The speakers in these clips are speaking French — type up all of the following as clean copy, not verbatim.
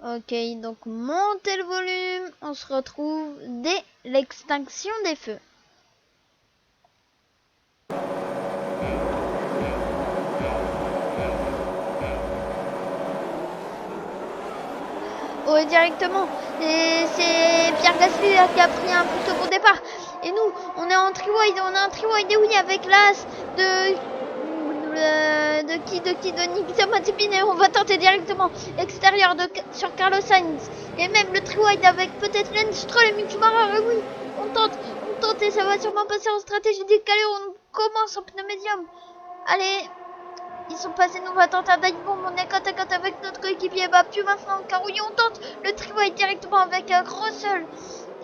Ok, donc montez le volume. On se retrouve dès l'extinction des feux. Ouais, directement. Et c'est Pierre Gasly qui a pris un plutôt bon départ. Et nous, on est en tri-wide. On a un tri-wide, et oui, avec l'as de Nikita Mazepin. Et on va tenter directement l'extérieur sur Carlos Sainz. Et même le tri-wide avec peut-être Lance Stroll et Mick Schumacher. Et oui, on tente et ça va sûrement passer en stratégie décalée. On commence en pneu médium. Allez. Ils sont passés, nous on va tenter un dive bomb, on est côte à côte avec notre coéquipier, bah plus maintenant, car oui on tente le tri-wide directement avec Russell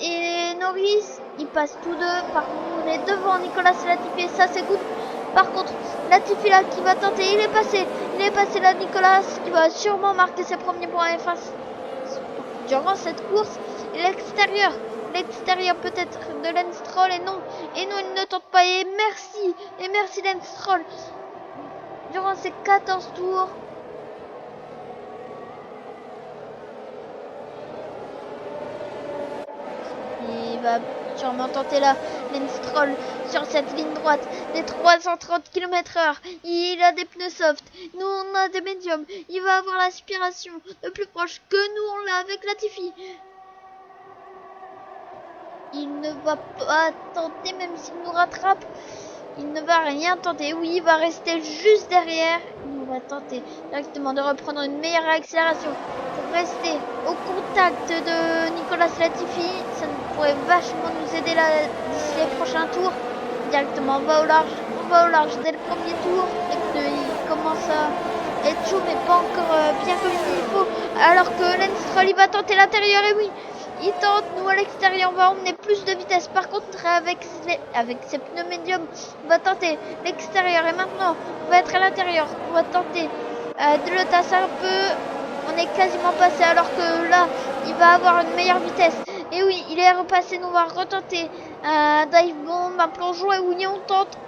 et Norris, ils passent tous deux, par contre on est devant Nicolas Latifi et ça c'est good. Par contre Latifi là qui va tenter, il est passé là Nicolas qui va sûrement marquer ses premiers points F1 durant cette course. Et l'extérieur peut-être de Lance Stroll et non il ne tente pas et merci Lance Stroll. Durant ces 14 tours, il va sûrement tenter là, Lance Stroll sur cette ligne droite des 330 km/h. Il a des pneus soft, nous on a des médiums. Il va avoir l'aspiration de plus proche que nous on l'a avec Latifi. Il ne va pas tenter, même s'il nous rattrape. Il ne va rien tenter. Oui, il va rester juste derrière. On va tenter directement de reprendre une meilleure accélération pour rester au contact de Nicolas Latifi. Ça pourrait vachement nous aider là d'ici les prochains tours. Directement, on va au large dès le premier tour. Les pneus, ils commencent à être chauds, mais pas encore bien comme il faut. Alors que Lance Stroll, il va tenter l'intérieur. Et oui, il tente, nous à l'extérieur, on va emmener plus de vitesse. Par contre, avec ses pneus médiums, on va tenter l'extérieur. Et maintenant, on va être à l'intérieur. On va tenter de le tasser un peu. On est quasiment passé alors que là, il va avoir une meilleure vitesse. Et oui, il est repassé. Nous, on va retenter un dive bomb, un plongeon. Et oui, on tente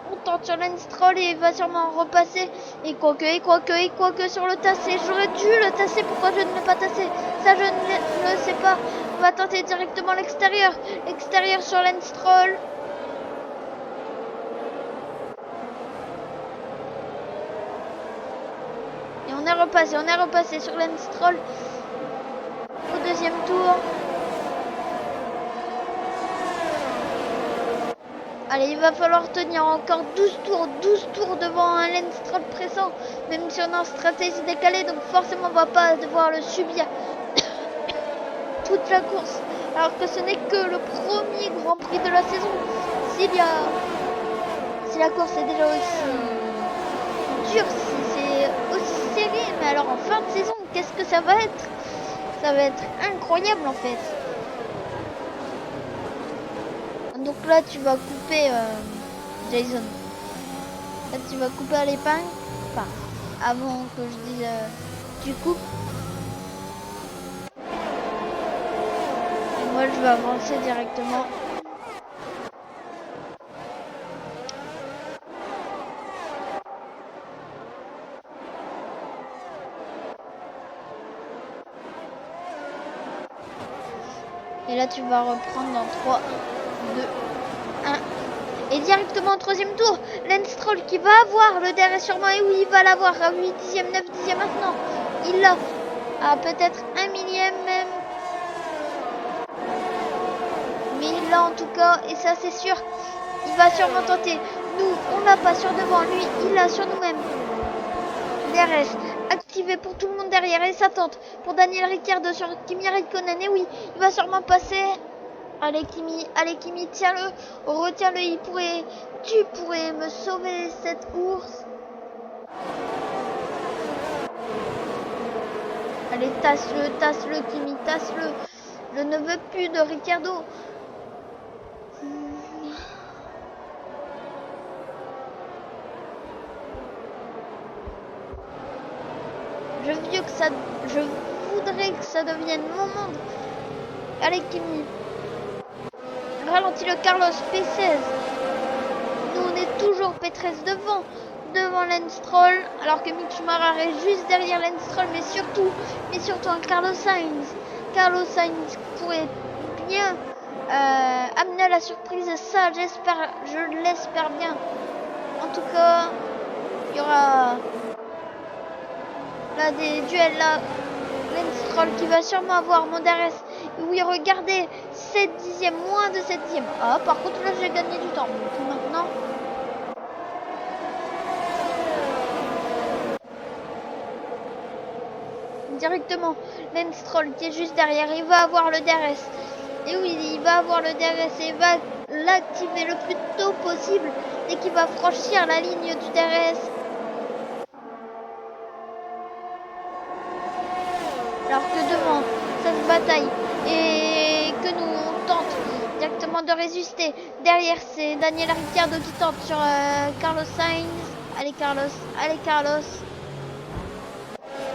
sur Lance Stroll et il va sûrement repasser. Et quoique sur le tasser. J'aurais dû le tasser. Pourquoi je ne l'ai pas tassé? Ça, je ne le sais pas. On va tenter directement l'extérieur sur Lance Stroll. Et on est repassé sur Lance Stroll au deuxième tour. Allez, il va falloir tenir encore 12 tours devant un Lance Stroll pressant, même si on est en stratégie décalée, donc forcément on va pas devoir le subir toute la course, alors que ce n'est que le premier Grand Prix de la saison. Si la course est déjà aussi dure, si c'est aussi serré, mais alors en fin de saison, qu'est-ce que ça va être? Ça va être incroyable en fait. Donc là tu vas couper Jason. Là tu vas couper à l'épingle. Enfin, avant que je dise tu coupes. Et moi je vais avancer directement. Et là tu vas reprendre dans 3, 2, 1. Et directement au troisième tour, Lance Stroll qui va avoir le derrière sûrement. Et oui, il va l'avoir à 8 dixièmes, 9 dixièmes maintenant. Il l'a à peut-être 1 millième même. Mais il l'a en tout cas, et ça c'est sûr. Il va sûrement tenter. Nous, on l'a pas sur devant. Lui, il l'a sur nous-mêmes. DRS activé pour tout le monde derrière. Et ça tente pour Daniel Ricciardo sur Kimi Raikkonen. Et oui, il va sûrement passer. Allez Kimi, tiens-le, retiens-le, tu pourrais me sauver cette course. Allez, tasse-le Kimi, tasse-le. Je ne veux plus de Ricciardo. Je voudrais que ça devienne mon monde. Allez Kimi. Ralentis le Carlos P16. Nous on est toujours P13 devant. devant Lance Stroll, alors que Mick Schumacher est juste derrière Lance Stroll, mais surtout un Carlos Sainz. Carlos Sainz pourrait bien amener à la surprise, ça je l'espère bien. En tout cas, il y aura là des duels là. Lance Stroll qui va sûrement avoir mon DRS. Oui, regardez, 7 dixièmes, moins de 7 dixièmes. Ah, par contre, là, j'ai gagné du temps. Donc maintenant, directement, Lance Stroll qui est juste derrière, il va avoir le DRS. Et oui, il va avoir le DRS et il va l'activer le plus tôt possible dès qu'il va franchir la ligne du DRS. Alors que devant, ça se bataille et que nous on tente directement de résister. Derrière, c'est Daniel Ricciardo qui tente sur Carlos Sainz. Allez Carlos, allez Carlos.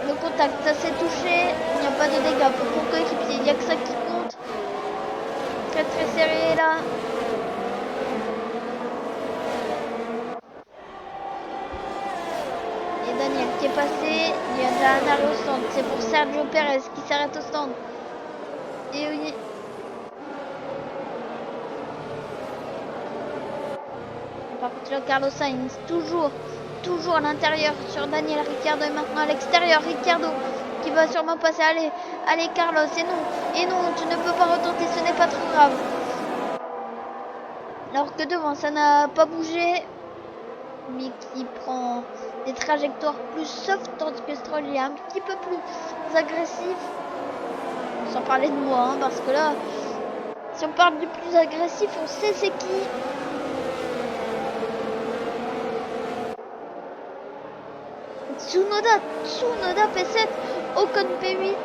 Le contact, ça s'est touché. Il n'y a pas de dégâts pour mon coéquipier. Il n'y a que ça qui compte. Très très serré là. Et Daniel qui est passé. Il y a déjà un arrêt au stand. C'est pour Sergio Perez qui s'arrête au stand. Et oui. Par contre là, Carlos Sainz toujours à l'intérieur sur Daniel Ricciardo et maintenant à l'extérieur Ricciardo qui va sûrement passer. Allez Carlos, et non, tu ne peux pas retenter, ce n'est pas trop grave. Alors que devant ça n'a pas bougé, mais qui prend des trajectoires plus soft, tandis que Stroll est un petit peu plus agressif. Sans parler de moi, hein, parce que là, si on parle du plus agressif, on sait c'est qui. Tsunoda P7, Ocon P8.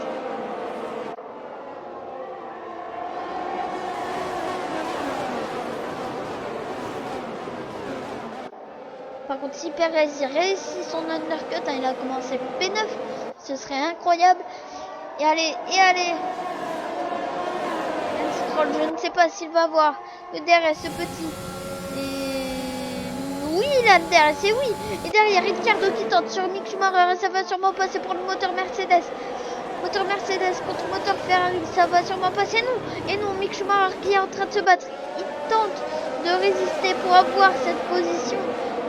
Par contre, si Perez réussit son undercut, hein, il a commencé P9, ce serait incroyable. Et allez. Stroll, je ne sais pas s'il va avoir le DRS, ce petit. Et oui, il a le DRS, et oui. Et derrière, Ricciardo qui tente sur Mick Schumacher, et ça va sûrement passer pour le moteur Mercedes. Moteur Mercedes contre moteur Ferrari, ça va sûrement passer. Non, et non, Mick Schumacher qui est en train de se battre. Il tente de résister pour avoir cette position.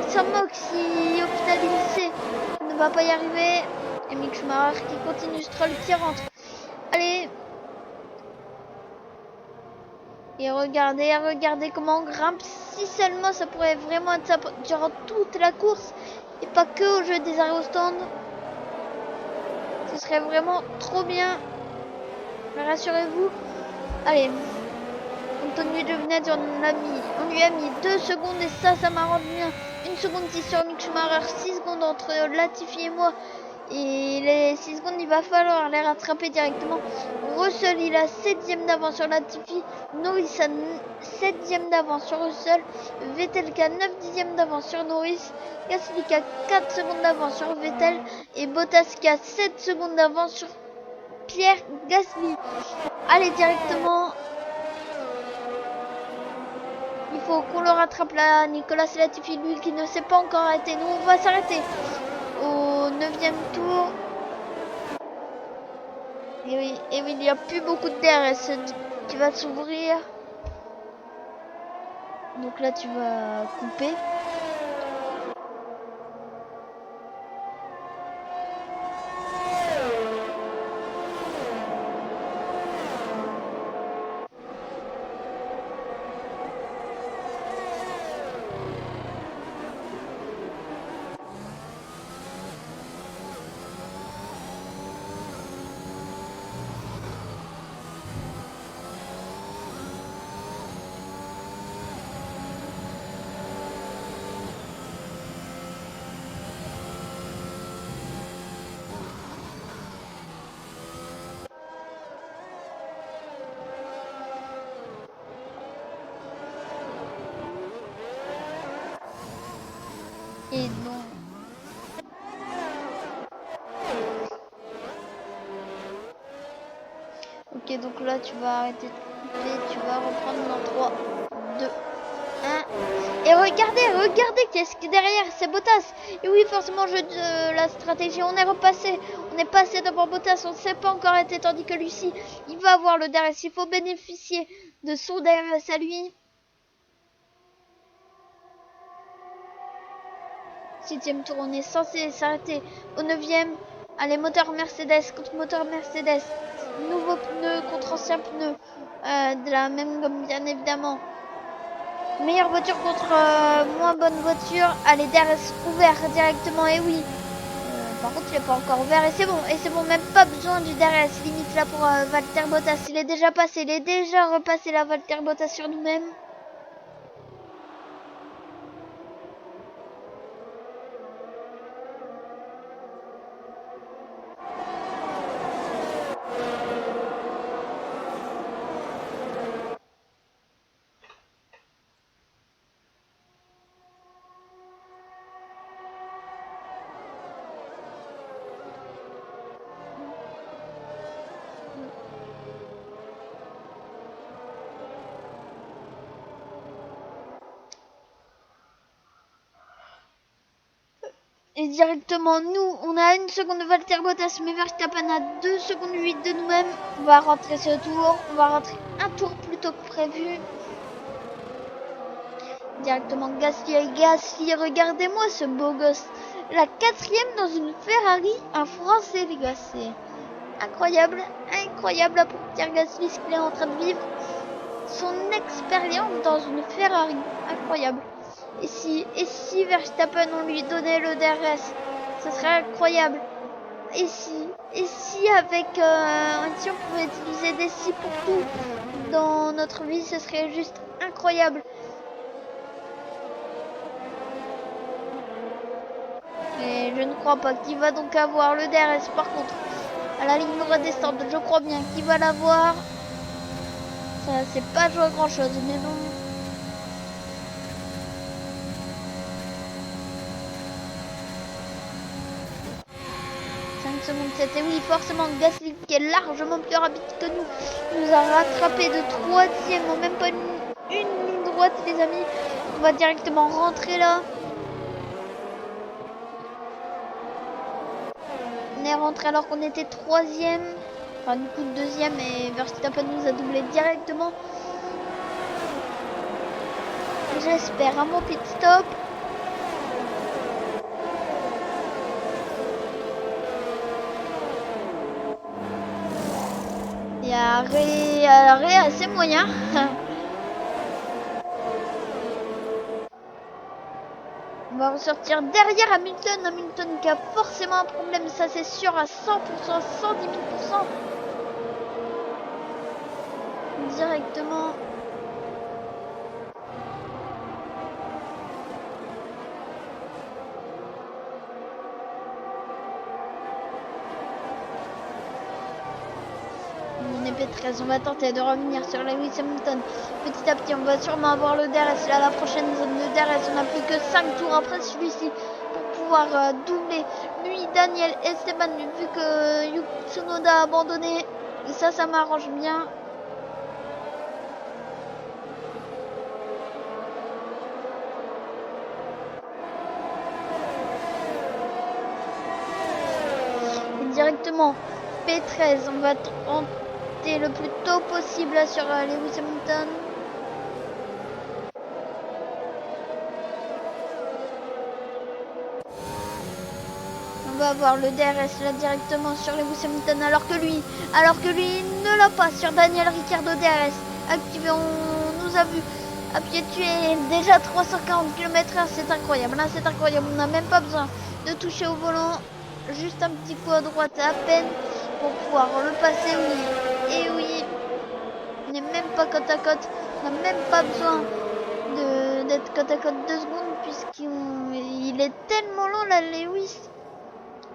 Il s'en moque si au final il sait qu'il ne va pas y arriver. Et Mick Schumacher qui continue, Stroll qui rentre. Allez. Et regardez comment on grimpe. Si seulement ça pourrait vraiment être ça durant toute la course et pas que au jeu des arrêts au stand. Ce serait vraiment trop bien. Rassurez-vous. Allez. Antonio Giovinazzi, on lui a mis 2 secondes et ça m'a rendu bien. 1 seconde 6 sur Mick Schumacher, 6 secondes entre Latifi et moi. Et les 6 secondes, il va falloir les rattraper directement. Russell, il a 7ème d'avance sur Latifi. Norris a 7ème d'avance sur Russell. Vettel qui a 9 dixièmes d'avance sur Norris. Gasly qui a 4 secondes d'avance sur Vettel. Et Bottas qui a 7 secondes d'avance sur Pierre Gasly. Allez, directement. Il faut qu'on le rattrape là. Nicolas Latifi, lui, qui ne s'est pas encore arrêté. Nous, on va s'arrêter au 9ème tour. Et oui, il n'y a plus beaucoup de DRS qui va s'ouvrir. Donc là, tu vas couper. Et non. Ok, donc là tu vas arrêter de couper, tu vas reprendre dans 3, 2, 1. Et regardez qu'est-ce qui est derrière, c'est Bottas. Et oui, forcément, jeu de la stratégie, on est repassé. On est passé devant Bottas, on ne s'est pas encore été, tandis que Lucie, il va avoir le DRS. Il faut bénéficier de son DRS à lui. 6e tour, on est censé s'arrêter au 9e. Allez, moteur Mercedes contre moteur Mercedes. Nouveau pneu contre ancien pneu. De la même gomme, bien évidemment. Meilleure voiture contre moins bonne voiture. Allez, DRS ouvert directement. Et oui. Par contre, il n'est pas encore ouvert. Et c'est bon. Et c'est bon. Même pas besoin du DRS. Limite là pour Valtteri Bottas. Il est déjà passé. Il est déjà repassé là, Valtteri Bottas sur nous-mêmes. Et directement, nous, on a 1 seconde de Valtteri Bottas, mais Verstappen a 2 secondes 8 de nous-mêmes. On va rentrer ce tour. On va rentrer un tour plus tôt que prévu. Directement Gasly, regardez-moi ce beau gosse. La 4e dans une Ferrari, un Français, les gars, c'est incroyable, incroyable là pour Pierre Gasly, ce qu'il est en train de vivre. Son expérience dans une Ferrari, incroyable. Et si Verstappen, on lui donnait le DRS, ce serait incroyable. Et si avec, si on pouvait utiliser des si pour tout dans notre vie, ce serait juste incroyable. Et je ne crois pas qu'il va donc avoir le DRS. Par contre, à la ligne redescendante, je crois bien qu'il va l'avoir. Ça, c'est pas joué à grand chose, mais bon. Secondes 7 et oui, forcément Gasly qui est largement plus rapide que nous a rattrapé de 3e, même pas une ligne droite, les amis. On va directement rentrer là. On est rentré alors qu'on était 3e, enfin du coup 2e, et Verstappen nous a doublé directement. J'espère un bon pit stop. Et arrêt assez moyen. On va ressortir derrière Hamilton qui a forcément un problème, ça c'est sûr, à 100%, 110 000%. Directement. On est P13, on va tenter de revenir sur Lewis Hamilton. Petit à petit, on va sûrement avoir le DRS. Là, la prochaine zone de DRS, on n'a plus que 5 tours après celui-ci pour pouvoir doubler lui, Daniel Esteban, vu que Yuki Tsunoda a abandonné. Et ça m'arrange bien. Et directement, P13, on va tenter le plus tôt possible là, sur Lewis Hamilton. On va avoir le DRS là directement sur Lewis Hamilton alors que lui ne l'a pas sur Daniel Ricciardo. DRS activé, on nous a vu à pied tué déjà 340 km/h, c'est incroyable, là c'est incroyable, on n'a même pas besoin de toucher au volant, juste un petit coup à droite à peine pour pouvoir le passer. Oui, et oui, on n'est même pas côte à côte, on n'a même pas besoin d'être côte à côte 2 secondes puisqu'il est tellement lent là Lewis.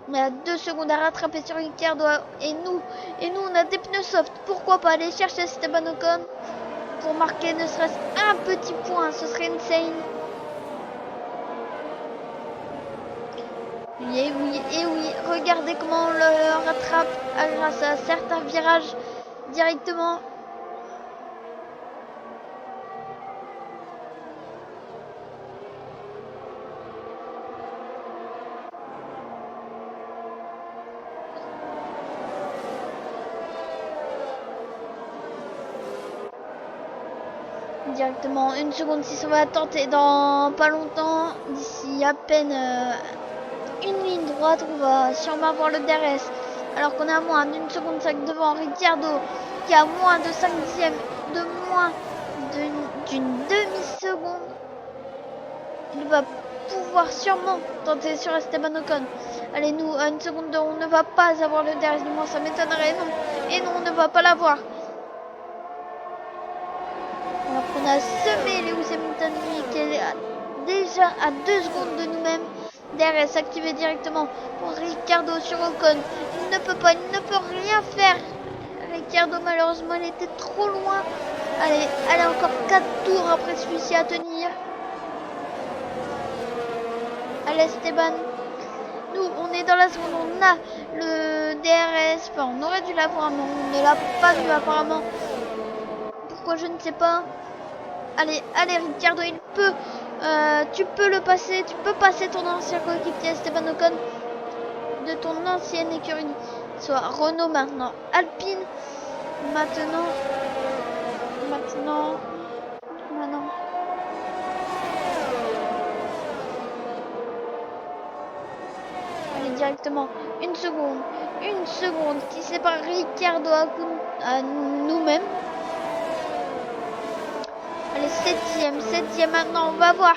On a 2 secondes à rattraper sur Ricciardo et nous on a des pneus soft. Pourquoi pas aller chercher Esteban Ocon pour marquer ne serait-ce un petit point, ce serait insane. Et oui, regardez comment on le rattrape grâce à certains virages directement. directement 1 seconde 6, on va tenter dans pas longtemps. D'ici à peine une ligne droite, on va sûrement avoir le DRS. Alors qu'on est à moins d'1 seconde 5 devant Ricciardo, qui a moins de 5 dixièmes, de moins d'une demi-seconde. Il va pouvoir sûrement tenter sur Esteban Ocon. Allez, nous, à 1 seconde 2, on ne va pas avoir le DRS, du moins ça m'étonnerait, non. Et non, on ne va pas l'avoir. Alors qu'on a semé Lewis Hamilton, qui est déjà à 2 secondes de nous-mêmes. DRS activé directement pour Ricciardo sur Ocon. Il ne peut pas, il ne peut rien faire. Ricciardo, malheureusement, il était trop loin. Allez, encore 4 tours après celui-ci à tenir. Allez, Esteban. Nous, on est dans la seconde, on a le DRS. Enfin, on aurait dû l'avoir, mais on ne l'a pas vu apparemment. Pourquoi, je ne sais pas. Allez, Ricciardo, il peut. Tu peux le passer. Tu peux passer ton ancien coéquipier Esteban Ocon de ton ancienne écurie. Soit Renault maintenant. Alpine. Maintenant. Allez, directement. 1 seconde qui sépare Ricciardo à nous-mêmes. Allez, 7ème maintenant, on va voir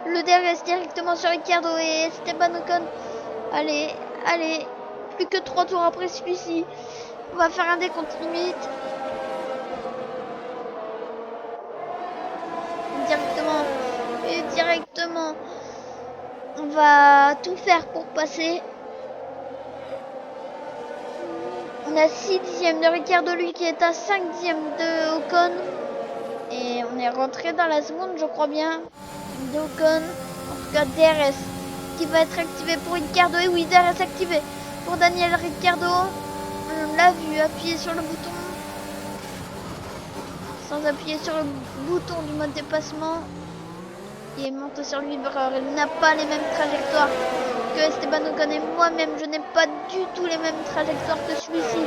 le DRS directement sur Ricciardo et Esteban Ocon. Allez, plus que 3 tours après celui-ci. On va faire un décompte limite. Directement, on va tout faire pour passer. On a 6 dixièmes de Ricciardo, lui qui est à 5 dixièmes de Ocon. Et on est rentré dans la seconde, je crois bien, d'Ocon. En tout cas, DRS qui va être activé pour Ricciardo. Et oui, DRS activé pour Daniel Ricciardo. On l'a vu appuyer sur le bouton. Sans appuyer sur le bouton du mode dépassement. Il est monté sur le vibreur. Il n'a pas les mêmes trajectoires que Esteban Ocon. Et moi-même, je n'ai pas du tout les mêmes trajectoires que celui-ci.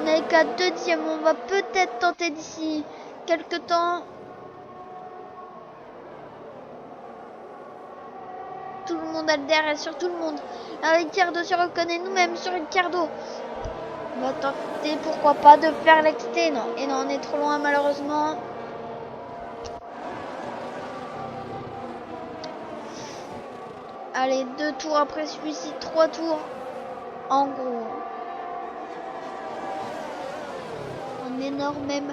On n'est qu'à 2 dixièmes. On va peut-être tenter d'ici quelques temps. Tout le monde a le DRS sur tout le monde. Ricciardo sur Ocon et nous-mêmes sur Ricciardo. On va tenter, pourquoi pas, de faire l'exté. Non, et non, on est trop loin malheureusement. Allez, 2 tours après celui-ci, 3 tours. En gros. En énorme même.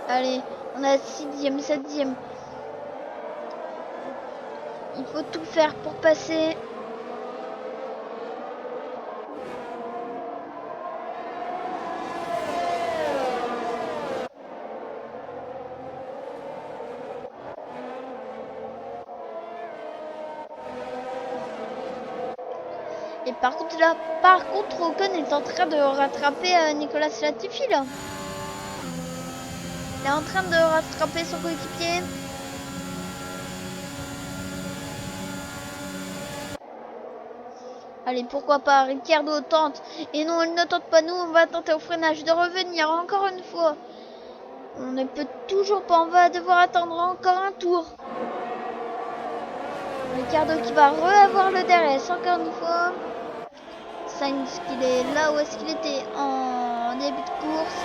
Allez, on a 6ème, 7ème. Il faut tout faire pour passer. Et par contre Ocon est en train de rattraper Nicolas Latifi là. Il est en train de rattraper son coéquipier. Allez, pourquoi pas, Ricciardo tente. Et non, il ne tente pas, nous, on va tenter au freinage de revenir encore une fois. On ne peut toujours pas, on va devoir attendre encore un tour. Ricciardo qui va re-avoir le DRS encore une fois. Sainz qu'il est là où est-ce qu'il était en début de course.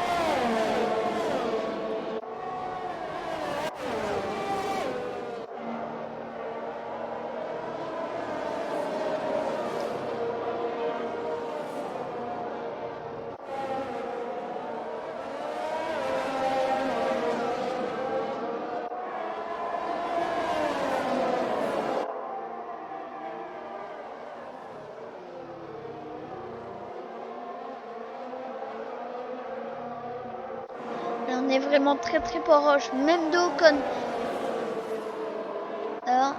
On est vraiment très proche, même de Ocon. Alors.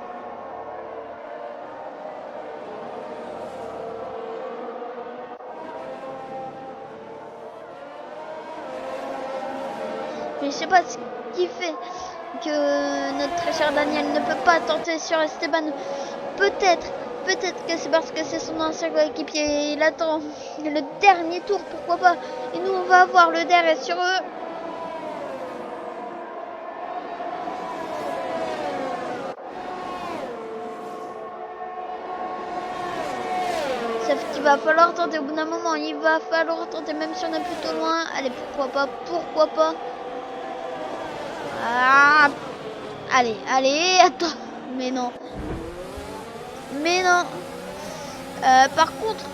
Mais je sais pas ce qui fait que notre très cher Daniel ne peut pas tenter sur Esteban. peut-être que c'est parce que c'est son ancien coéquipier. Il attend le dernier tour, pourquoi pas. Et nous, on va avoir le DRS sur eux. Sauf qu'il va falloir tenter au bout d'un moment. Il va falloir tenter, même si on est plutôt loin. Allez, pourquoi pas. Ah, allez, attends. Mais non. Par contre,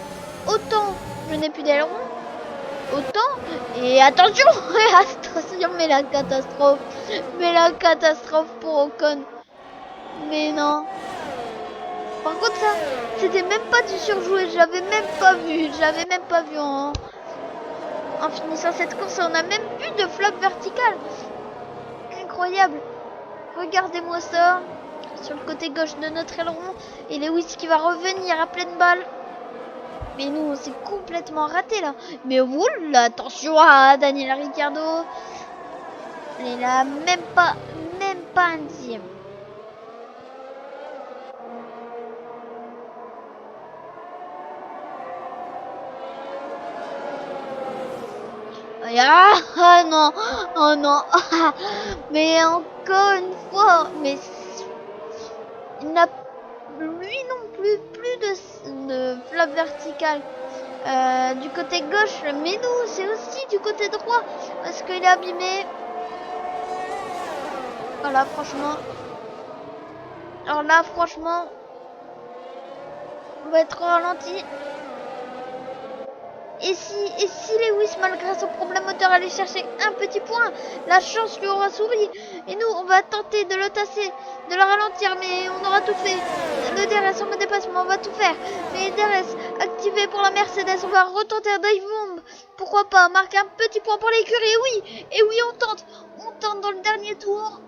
autant je n'ai plus d'aileron, autant, et attention, mais la catastrophe pour Ocon. Mais non. Par contre, ça, c'était même pas du surjoué, j'avais même pas vu en finissant cette course. On a même plus de flop vertical. Incroyable. Regardez-moi ça. Sur le côté gauche de notre aileron. Et Lewis qui va revenir à pleine balle. Mais nous, on s'est complètement raté là. Mais oula, attention à Daniel Ricciardo. Il est là, même pas un dixième. Ah non, oh non. Mais encore une fois, mais il n'a lui non plus de flap vertical du côté gauche, mais nous c'est aussi du côté droit parce qu'il est abîmé. Voilà, franchement. Alors là, franchement, on va être ralenti. Et si Lewis, malgré son problème moteur, allait chercher un petit point, la chance lui aura souri. Et nous, on va tenter de le tasser, de le ralentir, mais on aura tout fait. Le DRS en mode dépassement, on va tout faire. Mais DRS activé pour la Mercedes, on va retenter un dive bomb. Pourquoi pas marquer un petit point pour l'écurie. Et oui, on tente dans le dernier tour.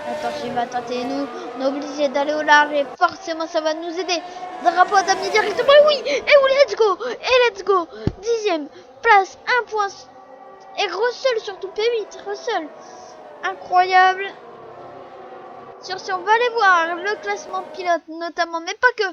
Attention, il va tenter, nous, on est obligé d'aller au large et forcément ça va nous aider. Drapeau à damier directement, oui, et oui, let's go, 10e place, 1 point. Et Russell surtout, P8, Russell, incroyable. Sur ce, on va aller voir le classement pilote notamment, mais pas que.